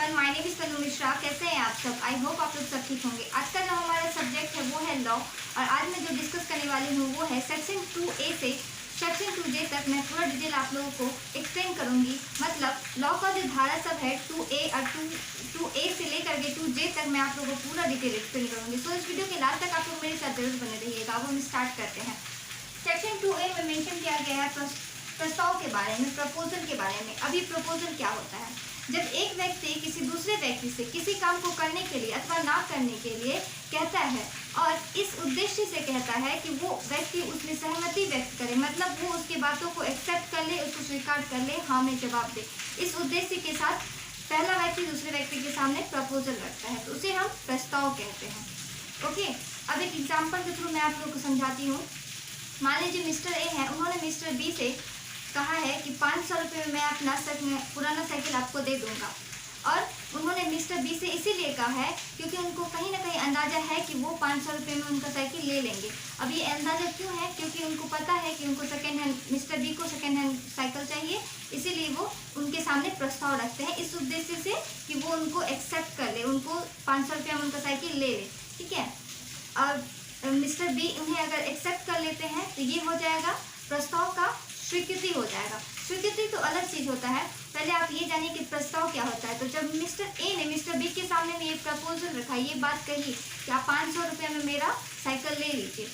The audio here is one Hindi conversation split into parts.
एवरीवन, माय नेम इज तनु मिश्रा। कैसे हैं आप सब? आई होप आप लोग सब ठीक होंगे। आज का जो हमारा सब्जेक्ट है वो है लॉ, और आज मैं जो डिस्कस करने वाली हूँ वो है सेक्शन 2A से सेक्शन 2J तक। मैं पूरा डिटेल आप लोगों को एक्सप्लेन करूँगी। मतलब लॉ का जो धारा सब है 2A और 2A से लेकर के 2J तक मैं आप लोगों को पूरा डिटेल एक्सप्लेन करूँगी। सो इस वीडियो के लास्ट तक आप लोग मेरे साथ जरूर बने रहिएगा। अब हम स्टार्ट करते हैं। सेक्शन 2A में मेंशन किया गया है प्रस्ताव के बारे में, प्रपोजल के बारे में। अभी प्रपोजल क्या होता है? जब एक व्यक्ति किसी दूसरे व्यक्ति से किसी काम को करने के लिए अथवा ना करने के लिए कहता है और इस उद्देश्य से कहता है कि वो व्यक्ति उसमें सहमति व्यक्त करे, मतलब वो उसकी बातों को एक्सेप्ट कर ले, उसको स्वीकार कर ले, हाँ में जवाब दे। इस उद्देश्य के साथ पहला व्यक्ति दूसरे व्यक्ति के सामने प्रपोजल रखता है, तो उसे हम प्रस्ताव कहते हैं। ओके, अब एक एग्जाम्पल के थ्रू मैं आप लोग को समझाती हूँ। मान लीजिए मिस्टर ए है, उन्होंने मिस्टर बी से कहा है कि 500 रुपये में मैं अपना पुराना साइकिल आपको दे दूंगा। और उन्होंने मिस्टर बी से इसीलिए कहा है क्योंकि उनको कहीं ना कहीं अंदाज़ा है कि वो 500 रुपये में उनका साइकिल ले लेंगे। अब ये अंदाज़ा क्यों है? क्योंकि उनको पता है कि उनको सेकेंड हैंड, मिस्टर बी को सेकेंड हैंड साइकिल चाहिए, इसीलिए वो उनके सामने प्रस्ताव रखते हैं इस उद्देश्य से कि वो उनको एक्सेप्ट कर ले, उनको 500 रुपये में उनका साइकिल ले ले। ठीक है, और मिस्टर बी उन्हें अगर एक्सेप्ट कर लेते हैं तो ये हो जाएगा प्रस्ताव का स्वीकृति हो जाएगा। स्वीकृति तो अलग चीज़ होता है। पहले आप ये जानिए कि प्रस्ताव क्या होता है। तो जब मिस्टर ए ने मिस्टर बी के सामने में ये प्रपोजल रखा, ये बात कही कि आप 500 रुपये में मेरा साइकिल ले लीजिए,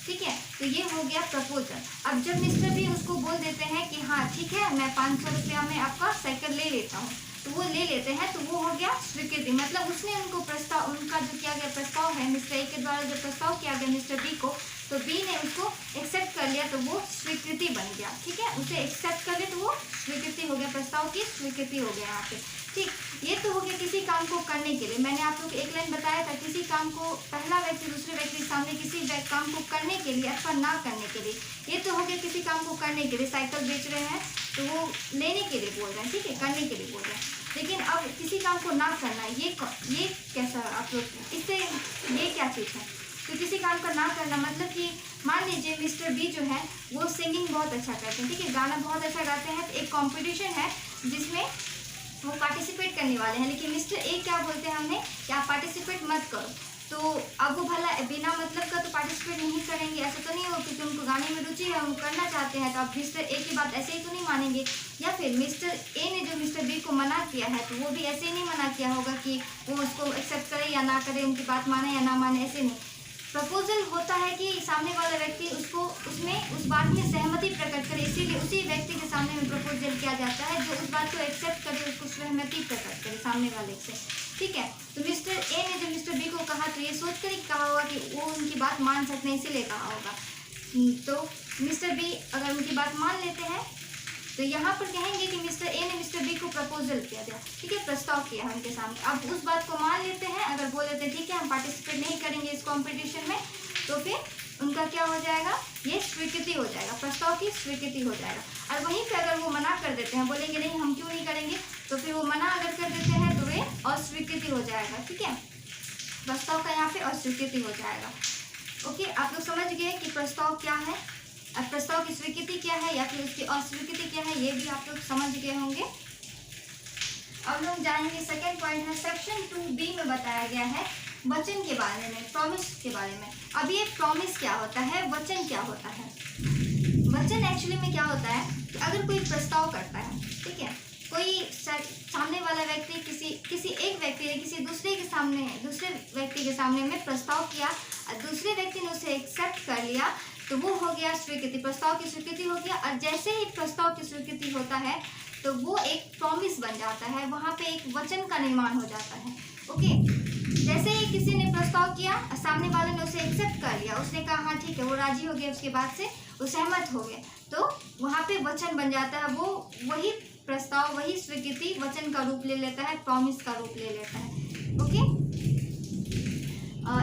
ठीक है, तो ये हो गया प्रपोजल। अब जब मिस्टर बी उसको बोल देते हैं कि हाँ ठीक है, मैं 500 रुपया में आपका साइकिल ले लेता हूँ, तो वो ले लेते हैं, तो वो हो गया स्वीकृति। मतलब उसने उनको प्रस्ताव, उनका जो किया गया प्रस्ताव है, मिस्टर ए के द्वारा जो प्रस्ताव किया गया मिस्टर बी को, तो बी ने उसको एक्सेप्ट कर लिया, तो वो स्वीकृति बन गया। ठीक है, उसे एक्सेप्ट कर ले तो वो स्वीकृति हो गया, प्रस्ताव की स्वीकृति हो गया यहाँ पे। ठीक, ये तो हो गया किसी काम को करने के लिए। मैंने आप लोग को एक लाइन बताया था, किसी काम को पहला व्यक्ति दूसरे व्यक्ति के सामने किसी काम को करने के लिए अथवा ना करने के लिए। ये तो हो गया किसी काम को करने के लिए। साइकिल बेच रहे हैं तो वो लेने के लिए बोल रहे हैं, ठीक है, करने के लिए बोल रहे हैं। लेकिन अब किसी काम को ना करना, ये कैसा आप लोग, इससे ये क्या चीज़ है? तो किसी काम का ना करना मतलब कि मान लीजिए मिस्टर बी जो है वो सिंगिंग बहुत अच्छा करते हैं, ठीक है, गाना बहुत अच्छा गाते हैं। तो एक कंपटीशन है जिसमें वो पार्टिसिपेट करने वाले हैं, लेकिन मिस्टर ए क्या बोलते हैं हमें कि आप पार्टिसिपेट मत करो। तो अब वो भला बिना मतलब का तो पार्टिसिपेट नहीं करेंगे, ऐसा तो नहीं हो, क्योंकि उनको गाने में रुचि है, वो करना चाहते हैं। तो अब मिस्टर ए की बात ऐसे ही तो नहीं मानेंगे। या फिर मिस्टर ए ने जो मिस्टर बी को मना किया है, तो वो भी ऐसे ही नहीं मना किया होगा कि वो उसको एक्सेप्ट करे या ना करे, उनकी बात माने या ना माने, ऐसे नहीं। प्रपोजल होता है कि सामने वाला व्यक्ति उसको उसमें उस बात में सहमति प्रकट करे, इसीलिए उसी व्यक्ति के सामने में प्रपोजल किया जाता है जो उस बात को एक्सेप्ट करे, उसको सहमति प्रकट करे सामने वाले से। ठीक है, तो मिस्टर ए ने जब मिस्टर बी को कहा तो ये सोच कर ही कहा होगा कि वो उनकी बात मान सकते हैं, इसीलिए कहा होगा। तो मिस्टर बी अगर उनकी बात मान लेते हैं तो यहाँ पर कहेंगे कि मिस्टर ए ने मिस्टर बी को प्रपोजल किया था, ठीक है, प्रस्ताव किया है उनके सामने। अब उस बात को मान लेते हैं, अगर बोल देते हैं ठीक है हम पार्टिसिपेट नहीं करेंगे इस कंपटीशन में, तो फिर उनका क्या हो जाएगा? ये स्वीकृति हो जाएगा, प्रस्ताव की स्वीकृति हो जाएगा। और वहीं पे अगर वो मना कर देते हैं, बोलेंगे नहीं हम क्यों नहीं करेंगे, तो फिर वो मना अगर कर देते हैं तो वे अस्वीकृति हो जाएगा। ठीक है, प्रस्ताव का यहाँ पे अस्वीकृति हो जाएगा। ओके, आप लोग समझ गए कि प्रस्ताव क्या है, अब प्रस्ताव की स्वीकृति क्या है या फिर उसकी अस्वीकृति क्या है, ये भी आप लोग समझ गए होंगे। अब लोग जाएंगे सेकंड पॉइंट है, सेक्शन 2B में बताया गया है वचन के बारे में, प्रॉमिस के बारे में। अब ये प्रॉमिस क्या होता है, वचन क्या होता है? वचन एक्चुअली में क्या होता है कि अगर कोई प्रस्ताव करता है, ठीक है, कोई सामने वाला व्यक्ति किसी एक व्यक्ति ने दूसरे व्यक्ति के सामने में प्रस्ताव किया और दूसरे व्यक्ति ने उसे एक्सेप्ट कर लिया, तो वो हो गया स्वीकृति, प्रस्ताव की स्वीकृति हो गया। और जैसे ही प्रस्ताव की स्वीकृति होता है तो वो एक प्रॉमिस बन जाता है, वहाँ पे एक वचन का निर्माण हो जाता है। ओके, जैसे ही किसी ने प्रस्ताव किया, सामने वाले ने उसे एक्सेप्ट कर लिया, उसने कहा हाँ ठीक है, वो राजी हो गया, उसके बाद से वो सहमत हो गए, तो वहाँ पे वचन बन जाता है। वो वही प्रस्ताव, वही स्वीकृति वचन का रूप ले लेता है, प्रॉमिस का रूप ले लेता है। ओके,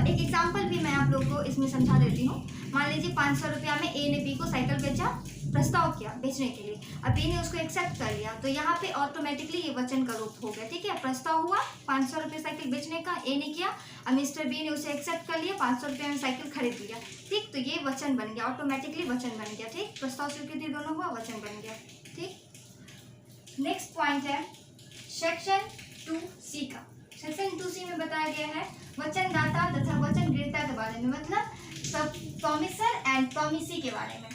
एक एग्जाम्पल भी मैं आप लोगों को इसमें समझा देती हूँ। मान लीजिए 500 रुपया में ए ने बी को साइकिल बेचा, प्रस्ताव किया बेचने के लिए, अब बी ने उसको एक्सेप्ट कर लिया, तो यहाँ पे ऑटोमेटिकली ये वचन का रूप हो गया। ठीक है, प्रस्ताव हुआ 500 रुपये साइकिल बेचने का, ए ने किया, अब मिस्टर बी ने उसे एक्सेप्ट कर लिया, 500 रुपये में साइकिल खरीद लिया। ठीक, तो ये वचन बन गया, ऑटोमेटिकली वचन बन गया। ठीक, प्रस्ताव स्वीकृति दोनों हुआ, वचन बन गया। ठीक, नेक्स्ट पॉइंट है सेक्शन 2C सेक्शन 2C में बताया गया है वचनदाता तथा वचनग्रहता के बारे में, मतलब प्रॉमिसर एंड प्रॉमिसी के बारे में।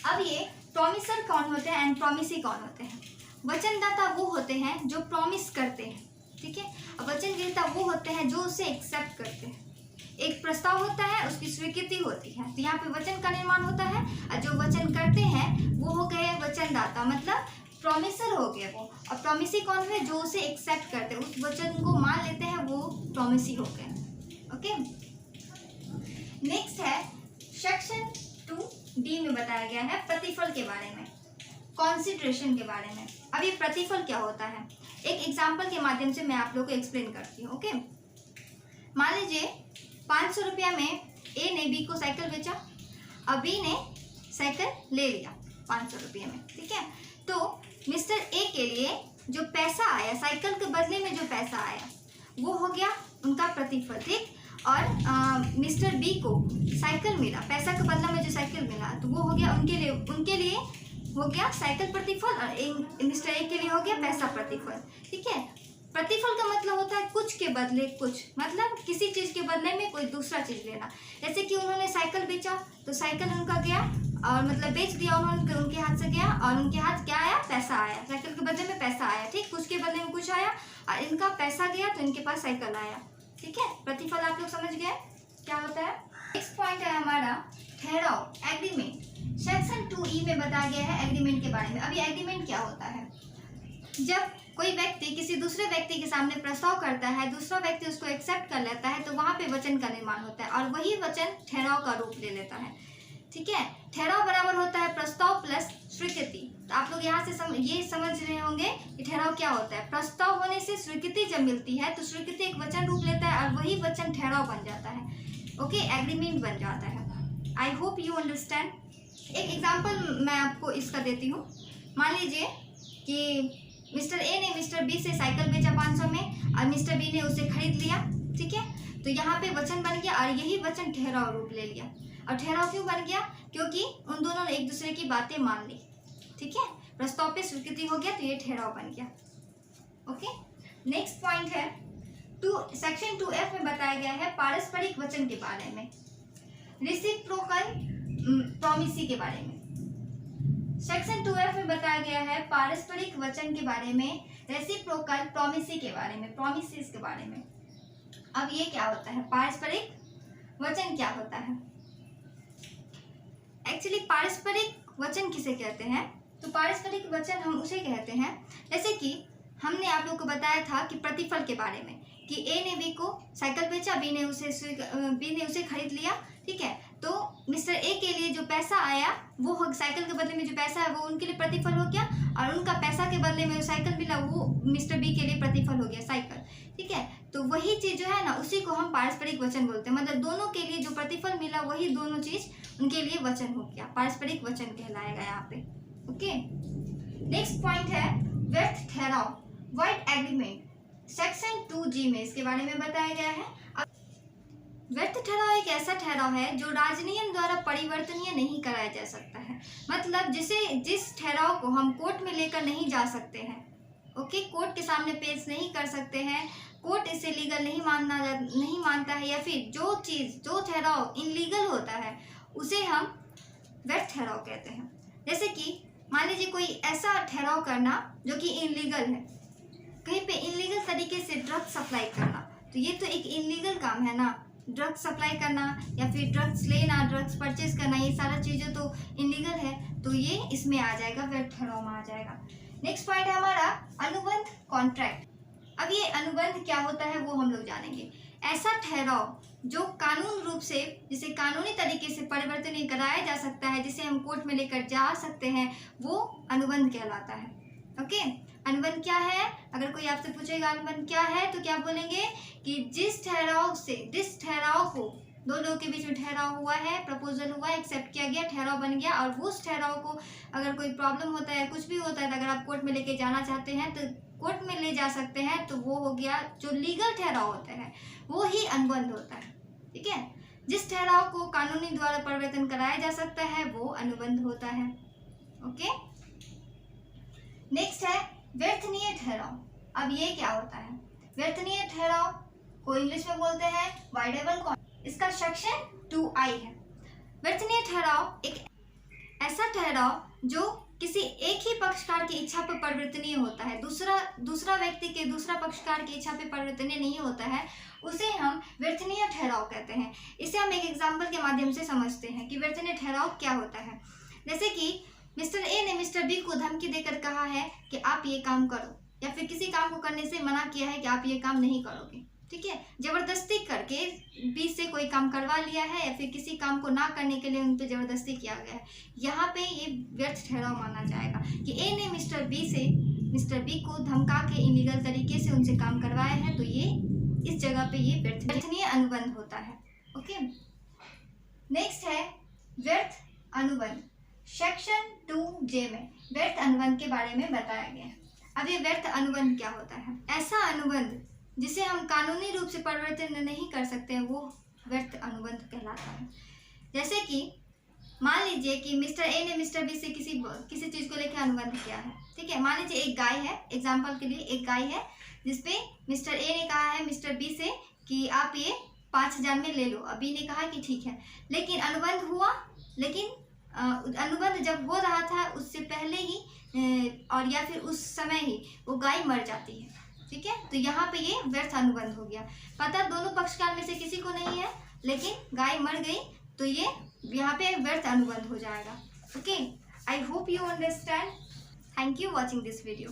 अब ये प्रॉमिसर कौन होते हैं एंड प्रॉमिसी कौन होते हैं? वचनदाता वो होते हैं जो प्रॉमिस करते हैं, ठीक है, और वचनग्रहता वो होते हैं जो उसे एक्सेप्ट करते हैं। एक प्रस्ताव होता है, उसकी स्वीकृति होती है, तो यहाँ पे वचन का निर्माण होता है, और जो वचन करते हैं वो हो गए वचनदाता, मतलब प्रॉमिसर हो गए वो। और प्रॉमिसी कौन है? जो उसे एक्सेप्ट करते हैं, उस वचन को मान लेते हैं, वो प्रॉमिसी हो गए। ओके, नेक्स्ट है सेक्शन 2D में बताया गया है प्रतिफल के बारे में, कॉन्सिडरेशन के बारे में। अब ये प्रतिफल क्या होता है, एक एग्जाम्पल के माध्यम से मैं आप लोगों को एक्सप्लेन करती हूँ। ओके, मान लीजिए 500 रुपया में ए ने बी को साइकिल बेचा, अब बी ने साइकिल ले लिया 500 रुपये में, ठीक है। तो मिस्टर ए के लिए जो पैसा आया, साइकिल के बदले में जो पैसा आया, वो हो गया उनका प्रतिफल, ठीक। और मिस्टर बी को साइकिल मिला, पैसा के बदला में जो साइकिल मिला, तो वो हो गया उनके लिए हो गया साइकिल प्रतिफल, और मिस्टर ए के लिए हो गया पैसा प्रतिफल, ठीक है। प्रतिफल का मतलब होता है कुछ के बदले कुछ, मतलब किसी चीज़ के बदले में कोई दूसरा चीज़ लेना। जैसे कि उन्होंने साइकिल बेचा, तो साइकिल उनका गया, और मतलब बेच दिया उन्होंने, उनके हाथ से गया, और उनके हाथ क्या आया? पैसा आया, साइकिल के बदले में पैसा आया, ठीक। कुछ के बदले में कुछ आया, और इनका पैसा गया तो इनके पास साइकिल आया, ठीक है। प्रतिफल आप लोग समझ गए क्या होता है। नेक्स्ट पॉइंट है हमारा ठहराव, एग्रीमेंट। सेक्शन 2E में बताया गया है एग्रीमेंट के बारे में। अब ये एग्रीमेंट क्या होता है? जब कोई व्यक्ति किसी दूसरे व्यक्ति के सामने प्रस्ताव करता है, दूसरा व्यक्ति उसको एक्सेप्ट कर लेता है, तो वहाँ पे वचन का निर्माण होता है, और वही वचन ठहराव का रूप ले लेता है, ठीक है। ठहराव बराबर होता है प्रस्ताव प्लस स्वीकृति। तो आप लोग यहाँ से ये समझ रहे होंगे कि ठहराव क्या होता है। प्रस्ताव होने से स्वीकृति जब मिलती है, तो स्वीकृति एक वचन रूप लेता है, और वही वचन ठहराव बन जाता है, ओके, एग्रीमेंट बन जाता है। I hope you understand. एक एग्जाम्पल मैं आपको इसका देती हूँ। मान लीजिए कि मिस्टर ए ने मिस्टर बी से साइकिल बेचा 500 में, और मिस्टर बी ने उसे खरीद लिया, ठीक है। तो यहाँ पे वचन बन गया, और यही वचन ठहराव रूप ले लिया। और ठहराव क्यों बन गया? क्योंकि उन दोनों ने एक दूसरे की बातें मान ली, ठीक है। प्रस्ताव पे स्वीकृति हो गया, तो ये ठहराव बन गया। ओके, नेक्स्ट पॉइंट है सेक्शन 2F में बताया गया है पारस्परिक वचन के बारे में, रेसिप्रोकल प्रॉमिसी के बारे में। सेक्शन 2F में बताया गया है पारस्परिक वचन के बारे में, रेसिप्रोकल प्रॉमिसी के बारे में, प्रॉमिसेस के बारे में। अब ये क्या होता है? पारस्परिक वचन क्या होता है? एक्चुअली पारस्परिक वचन किसे कहते हैं? तो पारस्परिक वचन हम उसे कहते हैं, जैसे कि हमने आप लोगों को बताया था कि प्रतिफल के बारे में, कि ए ने बी को साइकिल बेचा, बी ने उसे खरीद लिया, ठीक है। तो मिस्टर ए के लिए जो पैसा आया, वो साइकिल के बदले में जो पैसा है वो उनके लिए प्रतिफल हो गया, और उनका पैसा के बदले में जो साइकिल मिला वो मिस्टर बी के लिए प्रतिफल हो गया, साइकिल, ठीक है। तो वही चीज़ जो है ना, उसी को हम पारस्परिक वचन बोलते हैं, मतलब दोनों के लिए जो प्रतिफल मिला वही दोनों चीज़ उनके लिए वचन हो गया, पारस्परिक वचन कहलाएगा यहाँ पे। ओके, नेक्स्ट पॉइंट है व्यर्थ ठहराव, वाइड एग्रीमेंट। सेक्शन 2G में इसके बारे में बताया गया है। व्यर्थ ठहराव एक ऐसा ठहराव है जो राजनियम द्वारा परिवर्तनीय नहीं कराया जा सकता है, मतलब जिस ठहराव को हम कोर्ट में लेकर नहीं जा सकते हैं, ओके, कोर्ट के सामने पेश नहीं कर सकते हैं, कोर्ट इसे लीगल नहीं मानता है, या फिर जो ठहराव इनलीगल होता है उसे हम व्यर्थ ठहराव कहते हैं। जैसे कि मान लीजिए कोई ऐसा ठहराव करना जो कि इनलीगल है, कहीं पे इनलीगल तरीके से ड्रग्स सप्लाई करना, तो ये तो एक इनलीगल काम है ना, ड्रग्स सप्लाई करना या फिर ड्रग्स लेना, ड्रग्स परचेज करना, ये सारा चीज़ें तो इनलीगल है, तो ये इसमें आ जाएगा, व्यर्थ ठहराव में आ जाएगा। नेक्स्ट पॉइंट है हमारा अनुबंध, कॉन्ट्रैक्ट। अब ये अनुबंध क्या होता है वो हम लोग जानेंगे। ऐसा ठहराव जो कानून रूप से, जिसे कानूनी तरीके से परिवर्तन कराया जा सकता है, जिसे हम कोर्ट में लेकर जा सकते हैं, वो अनुबंध कहलाता है। ओके, अनुबंध क्या है? अगर कोई आपसे पूछेगा अनुबंध क्या है, तो क्या बोलेंगे कि जिस ठहराव को दो लोगों के बीच में ठहराव हुआ है, प्रपोजल हुआ, एक्सेप्ट किया गया, ठहराव बन गया, और उस ठहराव को अगर कोई प्रॉब्लम होता है, कुछ भी होता है, तो अगर आप कोर्ट में लेके जाना चाहते हैं तो कोर्ट में ले जा सकते हैं, तो वो हो गया जो लीगल ठहराव होता है, वो ही अनुबंध होता है, ठीक है। जिस ठहराव को कानूनी द्वारा परिवर्तन कराया जा सकता है वो अनुबंध होता है। ओके, नेक्स्ट है व्यर्थनीय ठहराव। अब ये क्या होता है? व्यर्थनीय ठहराव को इंग्लिश में बोलते हैं वाइडेबल कॉन्ट्रैक्शन। इसका सेक्शन 2I है। व्यर्थनीय ठहराव एक ऐसा ठहराव जो किसी एक ही पक्षकार की इच्छा पर परिवर्तनीय होता है, दूसरा व्यक्ति के दूसरा पक्षकार की इच्छा पर परिवर्तनीय नहीं होता है, उसे हम व्यर्थनीय ठहराव कहते हैं। इसे हम एक एग्जाम्पल के माध्यम से समझते हैं कि व्यर्थनीय ठहराव क्या होता है। जैसे कि मिस्टर ए ने मिस्टर बी को धमकी देकर कहा है कि आप ये काम करो, या फिर किसी काम को करने से मना किया है कि आप ये काम नहीं करोगे, ठीक है। जबरदस्ती करके बी से कोई काम करवा लिया है, या फिर किसी काम को ना करने के लिए उन पर जबरदस्ती किया गया है। यहाँ पे ये व्यर्थ ठहराव माना जाएगा कि ए ने मिस्टर बी को धमका के इलीगल तरीके से उनसे काम करवाया है, तो ये इस जगह पे ये व्यर्थनीय अनुबंध होता है। ओके, नेक्स्ट है व्यर्थ अनुबंध। सेक्शन 2J में व्यर्थ अनुबंध के बारे में बताया गया है। अब ये व्यर्थ अनुबंध क्या होता है? ऐसा अनुबंध जिसे हम कानूनी रूप से परिवर्तन नहीं कर सकते हैं, वो व्यर्थ अनुबंध कहलाता है। जैसे कि मान लीजिए कि मिस्टर ए ने मिस्टर बी से किसी चीज़ को लेकर अनुबंध किया है, ठीक है। मान लीजिए एक गाय है, एग्जाम्पल के लिए एक गाय है जिसपे मिस्टर ए ने कहा है मिस्टर बी से कि आप ये 5,000 में ले लो। बी ने कहा कि ठीक है, लेकिन अनुबंध हुआ, लेकिन अनुबंध जब हो रहा था उससे पहले ही और या फिर उस समय ही वो गाय मर जाती है, ठीक है। तो यहाँ पे ये व्यर्थ अनुबंध हो गया। पता दोनों पक्षकार में से किसी को नहीं है, लेकिन गाय मर गई, तो ये यहाँ पे व्यर्थ अनुबंध हो जाएगा। Okay, I hope you understand. Thank you watching this video.